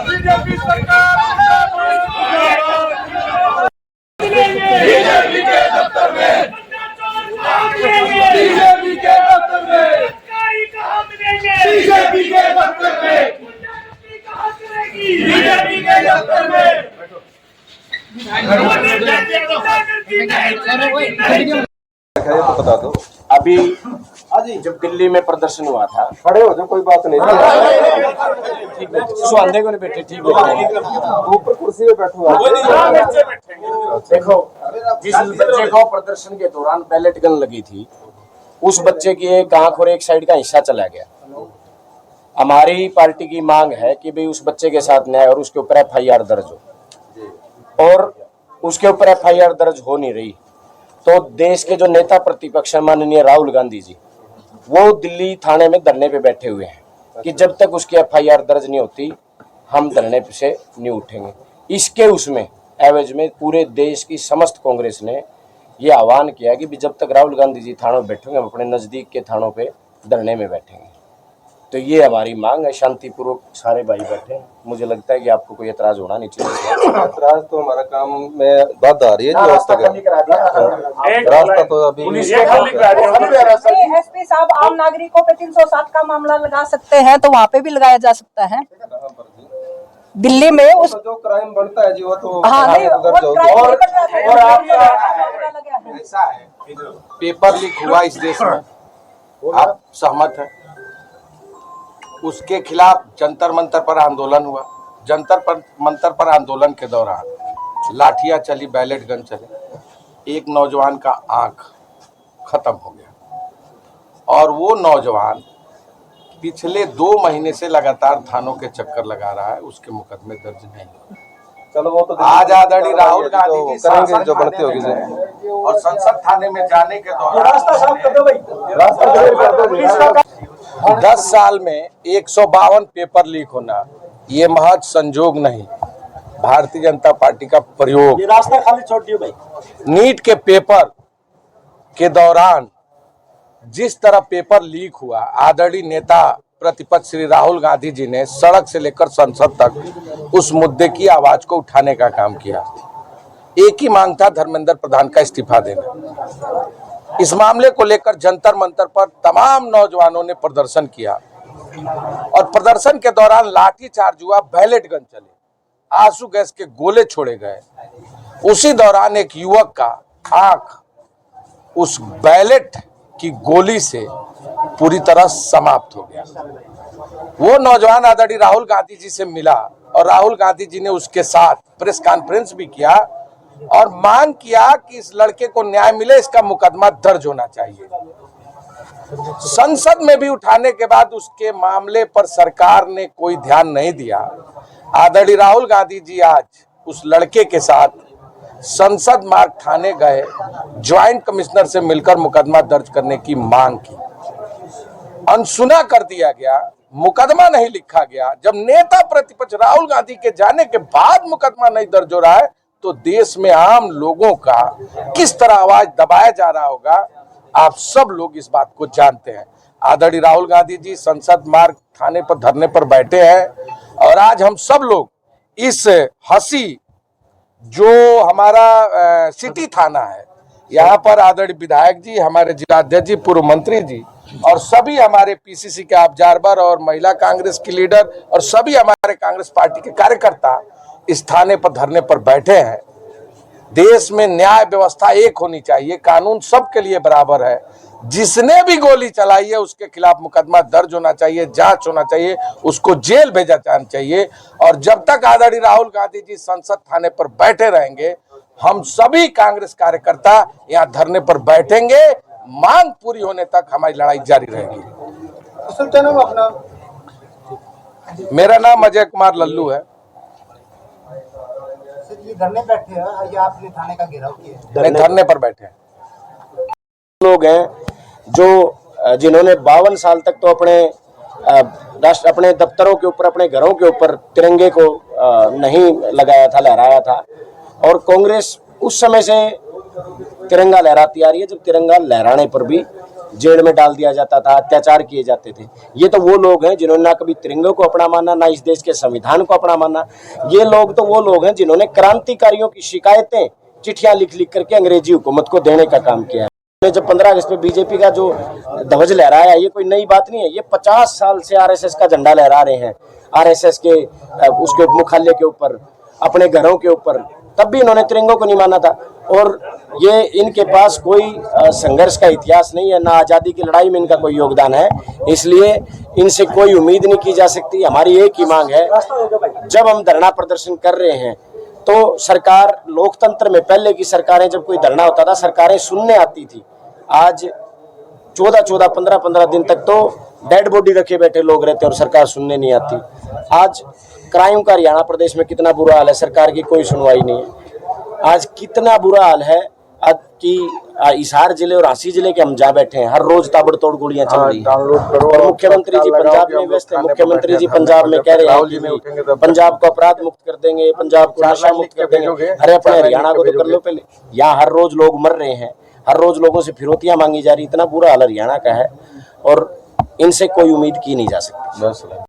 BJP सरकार BJP के दफ्तर में बीजेपी के दफ्तर में बीजेपी के दफ्तर में बीजेपी के दफ्तर में तो बता दो। अभी जब दिल्ली में प्रदर्शन हुआ था, खड़े हो जाओ, कोई बात नहीं। सुहांदे को नहीं बैठे, ठीक है, ऊपर कुर्सी पे बैठो। देखो, जिस बच्चे को प्रदर्शन के दौरान बैलेट गन लगी थी, उस बच्चे की एक आंख और एक साइड का हिस्सा चला गया। हमारी पार्टी की मांग है कि भाई उस बच्चे के साथ न्याय और उसके ऊपर FIR दर्ज हो, और उसके ऊपर FIR दर्ज हो नहीं रही तो देश के जो नेता प्रतिपक्ष है माननीय राहुल गांधी जी, वो दिल्ली थाने में धरने पे बैठे हुए हैं कि जब तक उसकी FIR दर्ज नहीं होती हम धरने से नहीं उठेंगे। इसके उसमें एवज में पूरे देश की समस्त कांग्रेस ने ये आह्वान किया कि जब तक राहुल गांधी जी थानों में बैठेंगे हम अपने नज़दीक के थानों पे धरने में बैठेंगे। तो ये हमारी मांग है, शांतिपूर्वक सारे भाई बैठे। मुझे लगता है कि आपको कोई एतराज होना नहीं चाहिए। एतराज तो हमारा काम में बाधा आ रही है जो रास्ता तो अभी एसपी साहब आम नागरिकों पे 307 का मामला लगा सकते हैं, तो वहाँ पे भी लगाया जा सकता है। दिल्ली में उस जो क्राइम बनता है जी वो तो हाँ नहीं, ऐसा है, पेपर लीक हुआ इस देश में, आप सहमत हैं? उसके खिलाफ जंतर मंतर पर आंदोलन हुआ। जंतर मंतर पर आंदोलन के दौरान लाठियां चली, बैलेट गन चले, एक नौजवान का आंख खत्म हो गया और वो नौजवान पिछले 2 महीने से लगातार थानों के चक्कर लगा रहा है, उसके मुकदमे दर्ज नहीं हुए। चलो वो तो आज आदरणीय राहुल गांधी जी करेंगे जो बनती होगी और संसद थाने में जाने के दौरान 10 साल में 152 पेपर लीक होना ये महज संजोग नहीं, भारतीय जनता पार्टी का प्रयोग। ये रास्ता खाली छोड़ दियो भाई। नीट के पेपर के दौरान जिस तरह पेपर लीक हुआ, आदरणीय नेता प्रतिपक्ष श्री राहुल गांधी जी ने सड़क से लेकर संसद तक उस मुद्दे की आवाज को उठाने का काम किया। एक ही मांग था, धर्मेंद्र प्रधान का इस्तीफा देना। इस मामले को लेकर जंतर मंतर पर तमाम नौजवानों ने प्रदर्शन किया और प्रदर्शन के दौरान लाठी चार्ज हुआ, बैलेट गन चले, आंसू गैस के गोले छोड़े गए। उसी दौरान एक युवक का आंख उस बैलेट की गोली से पूरी तरह समाप्त हो गया। वो नौजवान आदरणीय राहुल गांधी जी से मिला और राहुल गांधी जी ने उसके साथ प्रेस कॉन्फ्रेंस भी किया और मांग किया कि इस लड़के को न्याय मिले, इसका मुकदमा दर्ज होना चाहिए। संसद में भी उठाने के बाद उसके मामले पर सरकार ने कोई ध्यान नहीं दिया। आदरणीय राहुल गांधी जी आज उस लड़के के साथ संसद मार्ग थाने गए, ज्वाइंट कमिश्नर से मिलकर मुकदमा दर्ज करने की मांग की। अनसुना कर दिया गया, मुकदमा नहीं लिखा गया। जब नेता प्रतिपक्ष राहुल गांधी के जाने के बाद मुकदमा नहीं दर्ज हो रहा है तो देश में आम लोगों का किस तरह आवाज दबाया जा रहा होगा, आप सब लोग इस बात को जानते हैं। आदरणीय राहुल गांधी जी संसद मार्ग थाने पर धरने पर बैठे हैं और आज हम सब लोग इस हंसी जो हमारा सिटी थाना है, यहाँ पर आदरणीय विधायक जी, हमारे जिलाध्यक्ष जी, पूर्व मंत्री जी और सभी हमारे PCC के ऑब्जर्वर और महिला कांग्रेस की लीडर और सभी हमारे कांग्रेस पार्टी के कार्यकर्ता इस थाने पर धरने पर बैठे हैं। देश में न्याय व्यवस्था एक होनी चाहिए, कानून सबके लिए बराबर है। जिसने भी गोली चलाई है उसके खिलाफ मुकदमा दर्ज होना चाहिए, जांच होना चाहिए, उसको जेल भेजा जाना चाहिए। और जब तक आदरणीय राहुल गांधी जी संसद थाने पर बैठे रहेंगे, हम सभी कांग्रेस कार्यकर्ता यहाँ धरने पर बैठेंगे। मांग पूरी होने तक हमारी लड़ाई जारी रहेगी। अपना मेरा नाम अजय कुमार लल्लू है। धरने बैठे हैं या आपने थाने का घेराव किया? नहीं, धरने पर बैठे हैं। लोग हैं जो जिन्होंने 52 साल तक तो अपने दफ्तरों के ऊपर, अपने घरों के ऊपर तिरंगे को नहीं लगाया था, लहराया था। और कांग्रेस उस समय से तिरंगा लहराती आ रही है जब तिरंगा लहराने पर भी जेल में डाल दिया जाता था, अत्याचार किए जाते थे। ये तो वो लोग हैं जिन्होंने ना कभी तिरंगे को अपना माना, ना इस देश के संविधान को अपना माना। ये लोग तो वो लोग हैं जिन्होंने क्रांतिकारियों की शिकायतें चिट्ठियां लिख लिख करके अंग्रेजी हुकूमत को देने का काम किया है। जब 15 अगस्त पे बीजेपी का जो ध्वज लहराया, ये कोई नई बात नहीं है। ये 50 साल से आरएसएस का झंडा लहरा रहे हैं, आरएसएस के उसके मुख्यालय के ऊपर, अपने घरों के ऊपर, तब भी इन्होंने तिरंगों को नहीं माना था। और ये इनके पास कोई संघर्ष का इतिहास नहीं है, ना आज़ादी की लड़ाई में इनका कोई योगदान है, इसलिए इनसे कोई उम्मीद नहीं की जा सकती। हमारी एक ही मांग है, जब हम धरना प्रदर्शन कर रहे हैं तो सरकार, लोकतंत्र में पहले की सरकारें, जब कोई धरना होता था सरकारें सुनने आती थी। आज 14-14, 15-15 दिन तक तो डेड बॉडी रखे बैठे लोग रहते और सरकार सुनने नहीं आती। आज क्राइम का हरियाणा प्रदेश में कितना बुरा हाल है, सरकार की कोई सुनवाई नहीं है। आज कितना बुरा हाल है कि हिसार जिले और झांसी जिले के हम जा बैठे हैं, हर रोज ताबड़तोड़ गोलियां चल रही हैं। और मुख्यमंत्री जी पंजाब में व्यस्त है, मुख्यमंत्री जी पंजाब में कह रहे हैं कि पंजाब को अपराध मुक्त कर देंगे, पंजाब को नशा मुक्त कर देंगे। अरे अपने हरियाणा को तो कर लो पहले। यहाँ हर रोज लोग मर रहे हैं, हर रोज लोगों से फिरौतियां मांगी जा रही। इतना बुरा हाल हरियाणा का है और इनसे कोई उम्मीद की नहीं जा सकती।